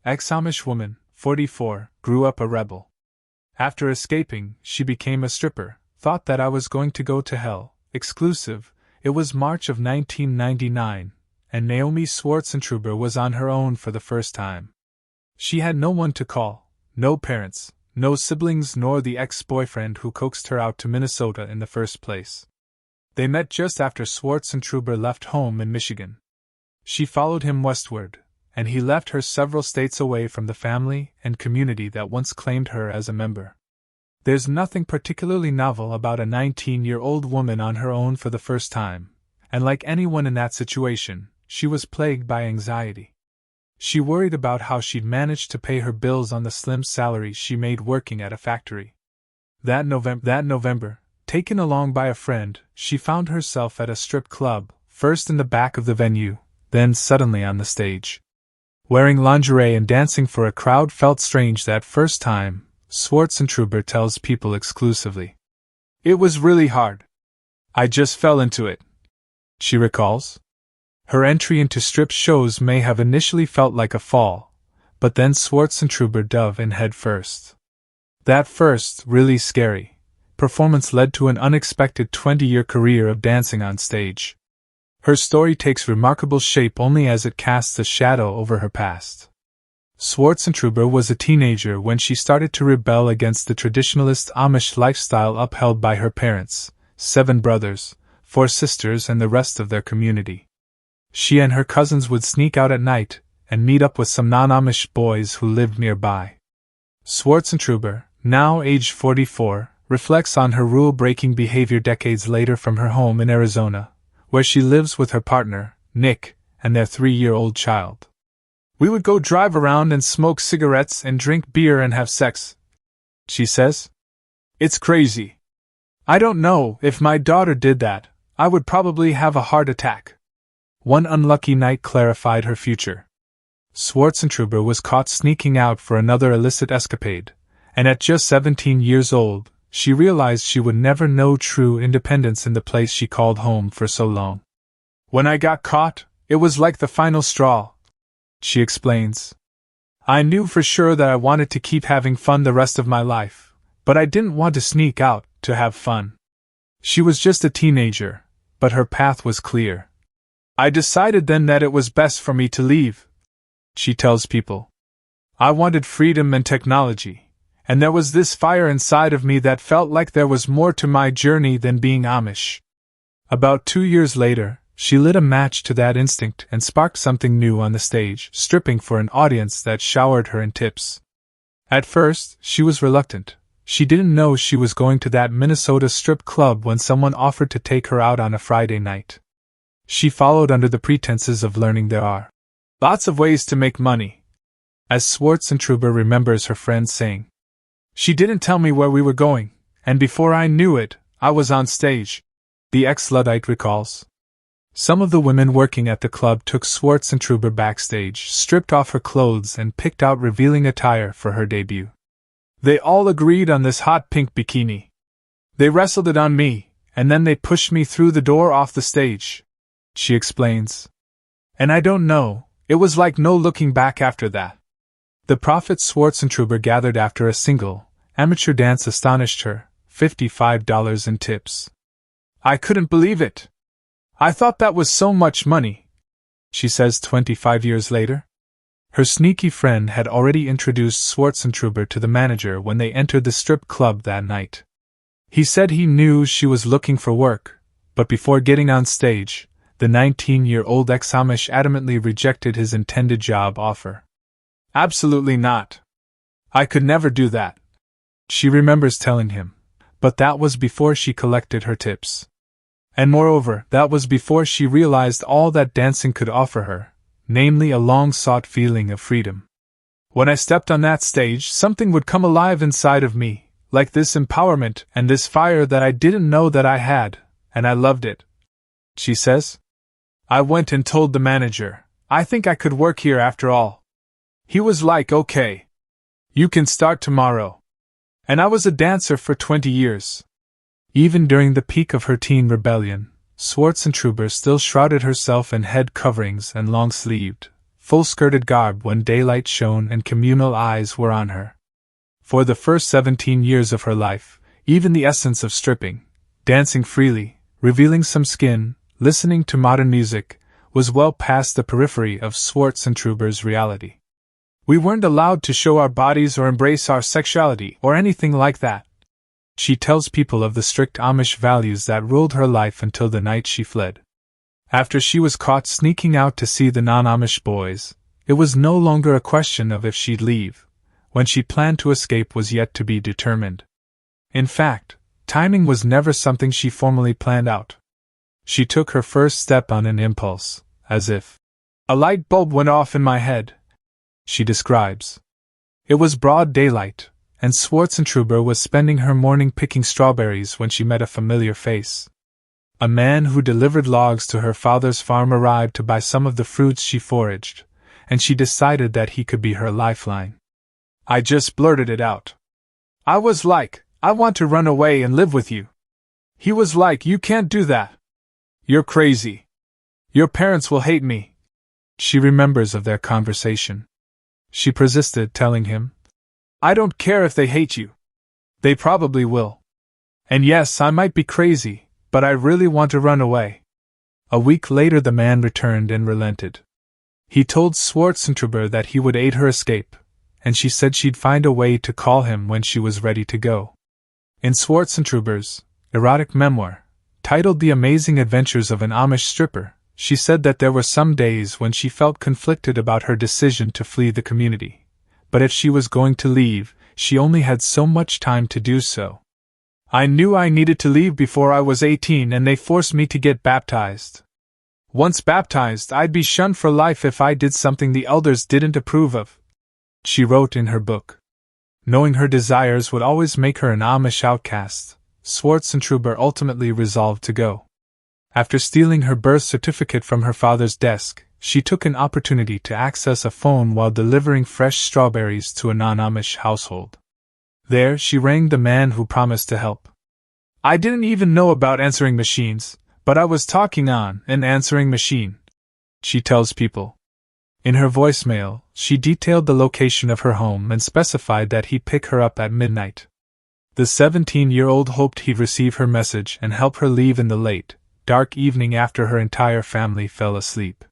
Ex-Amish woman, 44, grew up a rebel. After escaping, she became a stripper, thought that I was going to go to hell, exclusive. It was March of 1999, and Naomi Swartzentruber was on her own for the first time. She had no one to call, no parents, no siblings, nor the ex-boyfriend who coaxed her out to Minnesota in the first place. They met just after Swartzentruber left home in Michigan. She followed him westward, and he left her several states away from the family and community that once claimed her as a member. There's nothing particularly novel about a 19-year-old woman on her own for the first time, and like anyone in that situation, she was plagued by anxiety. She worried about how she'd manage to pay her bills on the slim salary she made working at a factory. That November, taken along by a friend, she found herself at a strip club, first in the back of the venue, then suddenly on the stage. Wearing lingerie and dancing for a crowd felt strange that first time, Swartzentruber tells People exclusively. It was really hard. I just fell into it, she recalls. Her entry into strip shows may have initially felt like a fall, but then Swartzentruber dove in head first. That first, really scary, performance led to an unexpected 20-year career of dancing on stage. Her story takes remarkable shape only as it casts a shadow over her past. Swartzentruber was a teenager when she started to rebel against the traditionalist Amish lifestyle upheld by her parents, 7 brothers, 4 sisters, and the rest of their community. She and her cousins would sneak out at night and meet up with some non-Amish boys who lived nearby. Swartzentruber, now aged 44, reflects on her rule-breaking behavior decades later from her home in Arizona, where she lives with her partner, Nick, and their 3-year-old child. We would go drive around and smoke cigarettes and drink beer and have sex, she says. It's crazy. I don't know, if my daughter did that, I would probably have a heart attack. One unlucky night clarified her future. Swartzentruber was caught sneaking out for another illicit escapade, and at just 17 years old, she realized she would never know true independence in the place she called home for so long. When I got caught, it was like the final straw, she explains. I knew for sure that I wanted to keep having fun the rest of my life, but I didn't want to sneak out to have fun. She was just a teenager, but her path was clear. I decided then that it was best for me to leave, she tells People. I wanted freedom and technology, and there was this fire inside of me that felt like there was more to my journey than being Amish. About 2 years later, she lit a match to that instinct and sparked something new on the stage, stripping for an audience that showered her in tips. At first, she was reluctant. She didn't know she was going to that Minnesota strip club when someone offered to take her out on a Friday night. She followed under the pretenses of learning there are lots of ways to make money, as Swartzentruber remembers her friend saying. She didn't tell me where we were going, and before I knew it, I was on stage, the ex-Luddite recalls. Some of the women working at the club took Swartzentruber backstage, stripped off her clothes, and picked out revealing attire for her debut. They all agreed on this hot pink bikini. They wrestled it on me, and then they pushed me through the door off the stage, she explains. And I don't know, it was like no looking back after that. The profit Swartzentruber gathered after a single, amateur dance astonished her, $55 in tips. I couldn't believe it. I thought that was so much money, she says 25 years later. Her sneaky friend had already introduced Swartzentruber to the manager when they entered the strip club that night. He said he knew she was looking for work, but before getting on stage, the 19-year-old ex-Amish adamantly rejected his intended job offer. Absolutely not. I could never do that, she remembers telling him, but that was before she collected her tips. And moreover, that was before she realized all that dancing could offer her, namely a long-sought feeling of freedom. When I stepped on that stage, something would come alive inside of me, like this empowerment and this fire that I didn't know that I had, and I loved it, she says. I went and told the manager, I think I could work here after all. He was like, okay. You can start tomorrow. And I was a dancer for 20 years. Even during the peak of her teen rebellion, Swartzentruber still shrouded herself in head coverings and long-sleeved, full-skirted garb when daylight shone and communal eyes were on her. For the first 17 years of her life, even the essence of stripping, dancing freely, revealing some skin, listening to modern music, was well past the periphery of Swartzentruber's reality. We weren't allowed to show our bodies or embrace our sexuality or anything like that. She tells people of the strict Amish values that ruled her life until the night she fled. After she was caught sneaking out to see the non-Amish boys, it was no longer a question of if she'd leave. When she planned to escape was yet to be determined. In fact, timing was never something she formally planned out. She took her first step on an impulse, as if a light bulb went off in my head, she describes. It was broad daylight, and Swartzentruber was spending her morning picking strawberries when she met a familiar face. A man who delivered logs to her father's farm arrived to buy some of the fruits she foraged, and she decided that he could be her lifeline. I just blurted it out. I was like, I want to run away and live with you. He was like, you can't do that. You're crazy. Your parents will hate me. She remembers of their conversation. She persisted, telling him, I don't care if they hate you. They probably will. And yes, I might be crazy, but I really want to run away. A week later the man returned and relented. He told Swartzentruber that he would aid her escape, and she said she'd find a way to call him when she was ready to go. In Swartzentruber's erotic memoir, titled The Amazing Adventures of an Amish Stripper, she said that there were some days when she felt conflicted about her decision to flee the community, but if she was going to leave, she only had so much time to do so. I knew I needed to leave before I was 18 and they forced me to get baptized. Once baptized, I'd be shunned for life if I did something the elders didn't approve of, she wrote in her book. Knowing her desires would always make her an Amish outcast, Swartzentruber ultimately resolved to go. After stealing her birth certificate from her father's desk, she took an opportunity to access a phone while delivering fresh strawberries to a non-Amish household. There, she rang the man who promised to help. I didn't even know about answering machines, but I was talking on an answering machine, she tells people. In her voicemail, she detailed the location of her home and specified that he'd pick her up at midnight. The 17-year-old hoped he'd receive her message and help her leave in the late, dark evening after her entire family fell asleep.